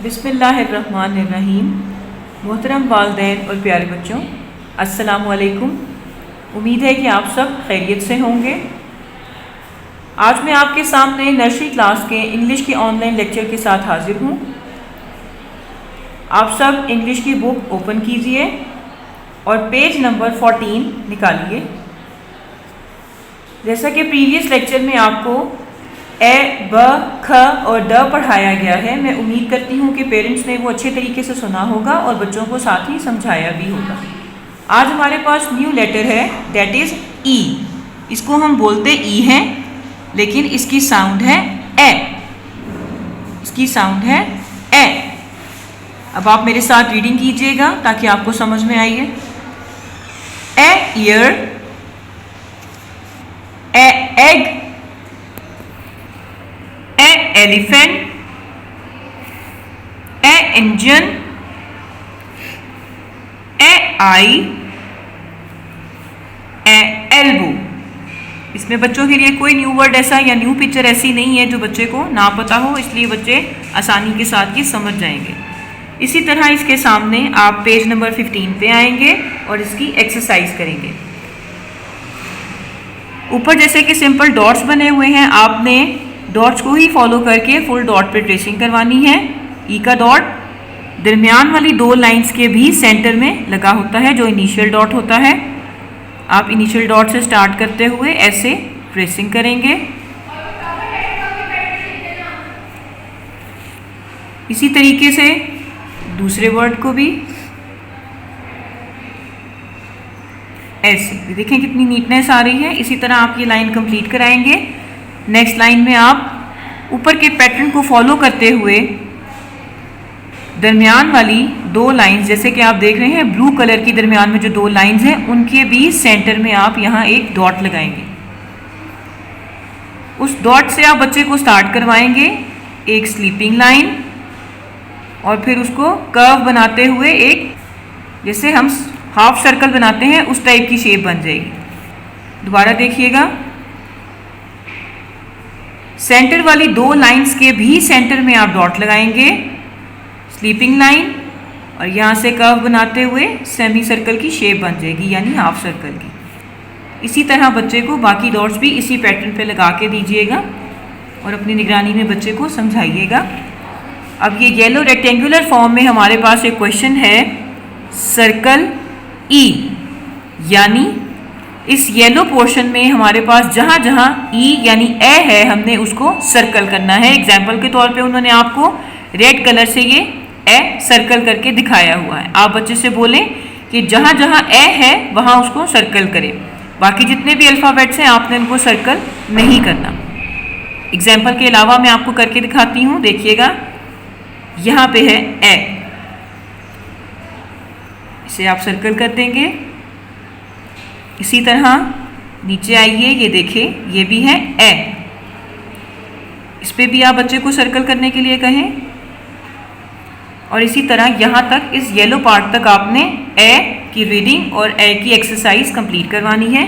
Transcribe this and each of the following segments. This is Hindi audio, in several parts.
बिस्मिल्लाहिर्रहमानिर्रहीम। मोहतरम वालिदैन और प्यारे बच्चों, अस्सलामु अलैकुम। उम्मीद है कि आप सब खैरियत से होंगे। आज मैं आपके सामने नर्सरी क्लास के इंग्लिश के ऑनलाइन लेक्चर के साथ हाजिर हूँ। आप सब इंग्लिश की बुक ओपन कीजिए और पेज नंबर 14 निकालिए। जैसा कि प्रीवियस लेक्चर में आपको ए, ब, ख और ड पढ़ाया गया है, मैं उम्मीद करती हूँ कि पेरेंट्स ने वो अच्छे तरीके से सुना होगा और बच्चों को साथ ही समझाया भी होगा। आज हमारे पास न्यू लेटर है, दैट इज़ ई। इसको हम बोलते ई हैं, लेकिन इसकी साउंड है ए। इसकी साउंड है ए। अब आप मेरे साथ रीडिंग कीजिएगा ताकि आपको समझ में आइए। A year, A egg, elephant, A engine, A I, A elbow. इसमें बच्चों के लिए कोई न्यू वर्ड ऐसा या न्यू पिक्चर ऐसी नहीं है जो बच्चे को ना पता हो, इसलिए बच्चे आसानी के साथ ये समझ जाएंगे। इसी तरह इसके सामने आप पेज नंबर 15 पे आएंगे और इसकी एक्सरसाइज करेंगे। ऊपर जैसे कि सिंपल डॉट्स बने हुए हैं, आपने डॉट्स को ही फॉलो करके फुल डॉट पे ट्रेसिंग करवानी है। ई का डॉट दरमियान वाली दो लाइंस के भी सेंटर में लगा होता है, जो इनिशियल डॉट होता है। आप इनिशियल डॉट से स्टार्ट करते हुए ऐसे ट्रेसिंग करेंगे। इसी तरीके से दूसरे वर्ड को भी ऐसे। देखें कितनी नीटनेस आ रही है। इसी तरह आप ये लाइन कंप्लीट कराएंगे। नेक्स्ट लाइन में आप ऊपर के पैटर्न को फॉलो करते हुए दरमियान वाली दो लाइंस, जैसे कि आप देख रहे हैं ब्लू कलर की दरमियान में जो दो लाइंस हैं, उनके भी सेंटर में आप यहाँ एक डॉट लगाएंगे। उस डॉट से आप बच्चे को स्टार्ट करवाएंगे एक स्लीपिंग लाइन, और फिर उसको कर्व बनाते हुए एक, जैसे हम हाफ सर्कल बनाते हैं उस टाइप की शेप बन जाएगी। दोबारा देखिएगा, सेंटर वाली दो लाइंस के भी सेंटर में आप डॉट लगाएंगे, स्लीपिंग लाइन, और यहाँ से कर्व बनाते हुए सेमी सर्कल की शेप बन जाएगी, यानी हाफ सर्कल की। इसी तरह बच्चे को बाकी डॉट्स भी इसी पैटर्न पे लगा के दीजिएगा और अपनी निगरानी में बच्चे को समझाइएगा। अब ये येलो रेक्टेंगुलर फॉर्म में हमारे पास एक क्वेश्चन है, सर्कल ई, यानी इस येलो पोर्शन में हमारे पास जहाँ जहाँ ई यानी ए है, हमने उसको सर्कल करना है। एग्जाम्पल के तौर पे उन्होंने आपको रेड कलर से ये ए सर्कल करके दिखाया हुआ है। आप बच्चे से बोलें कि जहाँ जहाँ ए है वहाँ उसको सर्कल करें। बाकी जितने भी अल्फ़ाबेट्स हैं आपने उनको सर्कल नहीं करना। एग्जाम्पल के अलावा मैं आपको करके दिखाती हूँ। देखिएगा, यहाँ पे है ए, इसे आप सर्कल कर देंगे। इसी तरह नीचे आइए, ये देखिए ये भी है ए। इस पे भी आप बच्चे को सर्कल करने के लिए कहें, और इसी तरह यहाँ तक, इस येलो पार्ट तक आपने ए की रीडिंग और ए की एक्सरसाइज कंप्लीट करवानी है।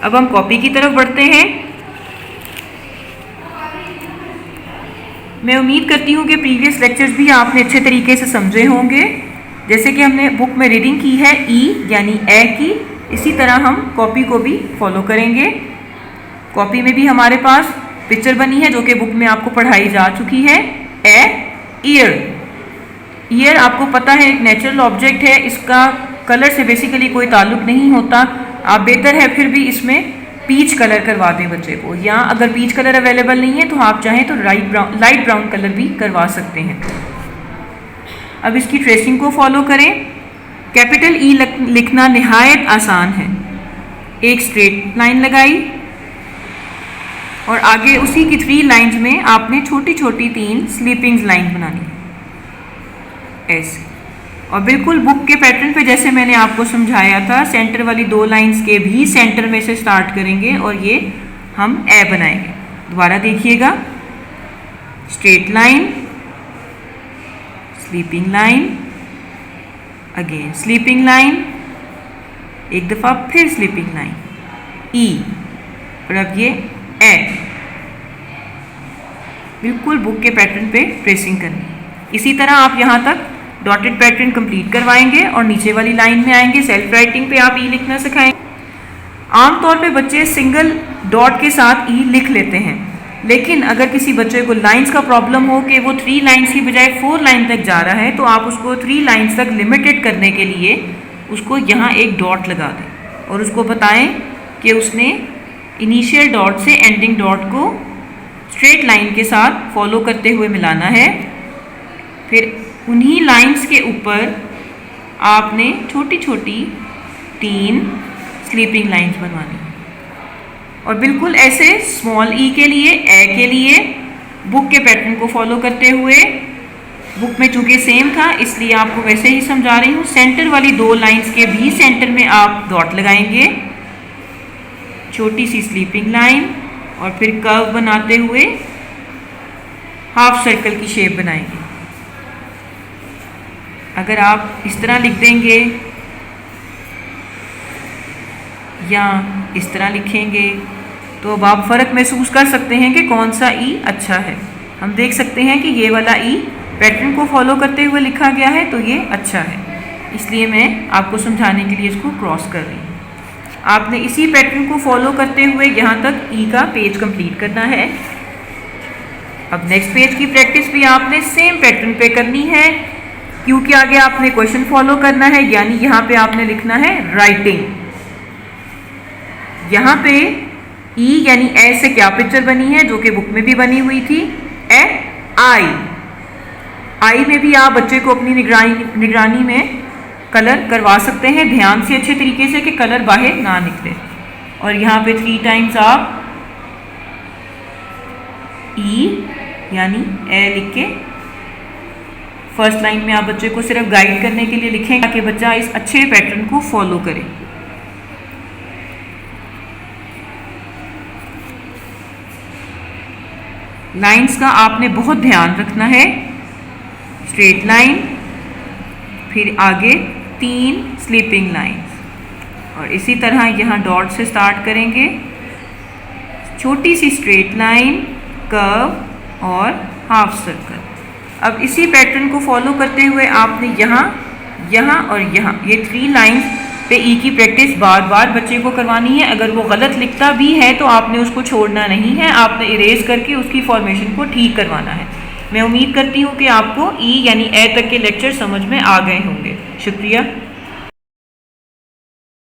अब हम कॉपी की तरफ बढ़ते हैं। मैं उम्मीद करती हूँ कि प्रीवियस लेक्चर्स भी आपने अच्छे तरीके से समझे होंगे। जैसे कि हमने बुक में रीडिंग की है ई यानी ए की, इसी तरह हम कॉपी को भी फॉलो करेंगे। कॉपी में भी हमारे पास पिक्चर बनी है जो कि बुक में आपको पढ़ाई जा चुकी है। ए ईयर, ईयर आपको पता है एक नेचुरल ऑब्जेक्ट है, इसका कलर से बेसिकली कोई ताल्लुक नहीं होता। आप बेहतर है फिर भी इसमें पीच कलर करवा दें बच्चे को, या अगर पीच कलर अवेलेबल नहीं है तो आप चाहें तो लाइट ब्राउन कलर भी करवा सकते हैं। अब इसकी ट्रेसिंग को फॉलो करें। कैपिटल ई लिखना निहायत आसान है। एक स्ट्रेट लाइन लगाई और आगे उसी की 3 लाइंस में आपने छोटी छोटी 3 स्लीपिंग लाइन बनानी है ऐसे, और बिल्कुल बुक के पैटर्न पे जैसे मैंने आपको समझाया था, सेंटर वाली 2 लाइंस के भी सेंटर में से स्टार्ट करेंगे और ये हम ए बनाएंगे। दोबारा देखिएगा, straight line, sleeping line, again sleeping line, एक दफ़ा फिर स्लीपिंग लाइन, ई, और अब ये ए। बिल्कुल बुक के पैटर्न पे ट्रेसिंग करनी है। इसी तरह आप यहाँ तक डॉटेड पैटर्न कंप्लीट करवाएंगे और नीचे वाली लाइन में आएंगे, सेल्फ राइटिंग पे आप ई लिखना सिखाएंगे। आमतौर पे बच्चे सिंगल डॉट के साथ ई लिख लेते हैं, लेकिन अगर किसी बच्चे को लाइंस का प्रॉब्लम हो कि वो 3 लाइंस की बजाय 4 लाइन तक जा रहा है, तो आप उसको 3 लाइंस तक लिमिटेड करने के लिए उसको यहाँ एक डॉट लगा दें और उसको बताएं कि उसने इनिशियल डॉट से एंडिंग डॉट को स्ट्रेट लाइन के साथ फॉलो करते हुए मिलाना है। फिर उन्हीं लाइंस के ऊपर आपने छोटी छोटी 3 स्लीपिंग लाइंस बनवानी है। और बिल्कुल ऐसे स्मॉल ई के लिए, ए के लिए बुक के पैटर्न को फॉलो करते हुए, बुक में चूँकि सेम था इसलिए आपको वैसे ही समझा रही हूँ, सेंटर वाली 2 लाइंस के भी सेंटर में आप डॉट लगाएंगे, छोटी सी स्लीपिंग लाइन और फिर कर्व बनाते हुए हाफ सर्कल की शेप बनाएंगे। अगर आप इस तरह लिख देंगे या इस तरह लिखेंगे तो अब आप फ़र्क महसूस कर सकते हैं कि कौन सा ई अच्छा है। हम देख सकते हैं कि ये वाला ई पैटर्न को फॉलो करते हुए लिखा गया है तो ये अच्छा है, इसलिए मैं आपको समझाने के लिए इसको क्रॉस कर रही हूँ। आपने इसी पैटर्न को फॉलो करते हुए यहाँ तक ई का पेज कंप्लीट करना है। अब नेक्स्ट पेज की प्रैक्टिस भी आपने सेम पैटर्न पे करनी है, क्योंकि आगे आपने क्वेश्चन फॉलो करना है, यानी यहाँ पे आपने लिखना है राइटिंग। यहाँ पे ई यानी ए से क्या पिक्चर बनी है, जो कि बुक में भी बनी हुई थी, ए आई में भी आप बच्चे को अपनी निगरानी में कलर करवा सकते हैं ध्यान से अच्छे तरीके से कि कलर बाहर ना निकले। और यहाँ पे 3 टाइम्स आप ई यानी ए लिख के फर्स्ट लाइन में आप बच्चे को सिर्फ गाइड करने के लिए लिखें ताकि बच्चा इस अच्छे पैटर्न को फॉलो करे। लाइंस का आपने बहुत ध्यान रखना है, स्ट्रेट लाइन, फिर आगे 3 स्लीपिंग लाइंस और इसी तरह यहाँ डॉट से स्टार्ट करेंगे, छोटी सी स्ट्रेट लाइन, कर्व और हाफ सर्कल। अब इसी पैटर्न को फॉलो करते हुए आपने यहाँ, यहाँ और यहाँ ये 3 लाइंस पे ई की प्रैक्टिस बार बार बच्चे को करवानी है। अगर वो गलत लिखता भी है तो आपने उसको छोड़ना नहीं है, आपने इरेज करके उसकी फॉर्मेशन को ठीक करवाना है। मैं उम्मीद करती हूँ कि आपको ई यानी ए तक के लेक्चर समझ में आ गए होंगे। शुक्रिया।